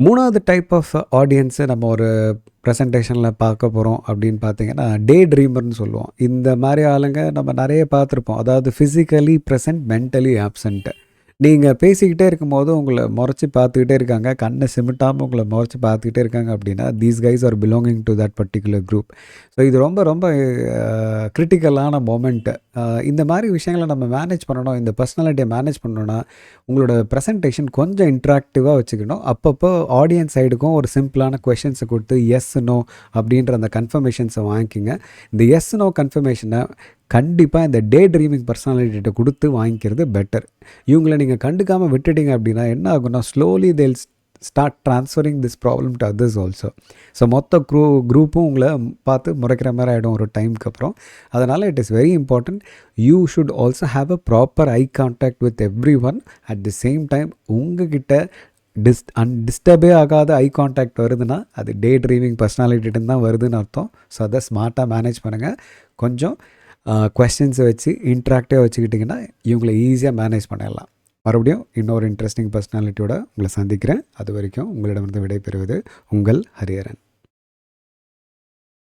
3வது type of ஆடியன்ஸை நம்ம ஒரு ப்ரெசன்டேஷனில் பார்க்க போகிறோம் அப்படின்னு பார்த்தீங்கன்னா, டே ட்ரீமர்னு சொல்லுவோம். இந்த மாதிரி ஆளுங்க நம்ம நிறைய பார்த்துருப்போம். அதாவது ஃபிசிக்கலி ப்ரெசன்ட், மென்டலி ஆப்சென்ட். நீங்கள் பேசிக்கிட்டே இருக்கும்போது உங்களை முறைச்சி பார்த்துக்கிட்டே இருக்காங்க, கண்ணை சிமிட்டாமல் உங்களை முறைச்சி பார்த்துக்கிட்டே இருக்காங்க அப்படின்னா, these guys are belonging to that particular group. So இது ரொம்ப ரொம்ப கிரிட்டிக்கலான மொமெண்ட்டு. இந்த மாதிரி விஷயங்களை நம்ம மேனேஜ் பண்ணணும். இந்த பர்சனாலிட்டியை மேனேஜ் பண்ணணும்னா உங்களோட ப்ரெசன்டேஷன் கொஞ்சம் இன்ட்ராக்டிவாக வச்சுக்கணும். அப்பப்போ ஆடியன்ஸ் சைடுக்கும் ஒரு சிம்பிளான கொஷின்ஸை கொடுத்து எஸ் நோ அப்படின்ற அந்த கன்ஃபர்மேஷன்ஸை வாங்கிக்கிங்க. இந்த எஸ் நோ கன்ஃபர்மேஷனை கண்டிப்பாக இந்த டே ட்ரீமிங் பர்சனாலிட்டிகிட்ட கொடுத்து வாங்கிக்கிறது பெட்டர். இவங்களை நீங்கள் கண்டுக்காமல் விட்டுட்டீங்க அப்படின்னா என்ன ஆகும்னா, ஸ்லோலி தேல் start transferring this problem to others also. So மொத்த குரூப்பும் உங்களை பார்த்து முறைக்கிற மாதிரி ஆகிடும் ஒரு டைமுக்கு அப்புறம். அதனால் it is very important. You should also have a proper eye contact with every one. At the same time உங்ககிட்ட டிஸ்டர்பே ஆகாத ஐ கான்டாக்ட் வருதுன்னா அது டே ட்ரீமிங் பர்சனாலிட்டின்னு தான் வருதுன்னு அர்த்தம். ஸோ அதை ஸ்மார்ட்டாக மேனேஜ் பண்ணுங்கள். கொஞ்சம் கொஸ்டின்ஸை வச்சு இன்ட்ராக்டிவாக வச்சுக்கிட்டிங்கன்னா இவங்களை ஈஸியாக மேனேஜ் பண்ணிடலாம். மறுபடியும் இன்னொரு இன்ட்ரெஸ்டிங் பர்சனாலிட்டியோட உங்களை சந்திக்கிறேன். அது வரைக்கும் உங்களிடமிருந்து விடைபெறுவது உங்கள் ஹரிஹரன்.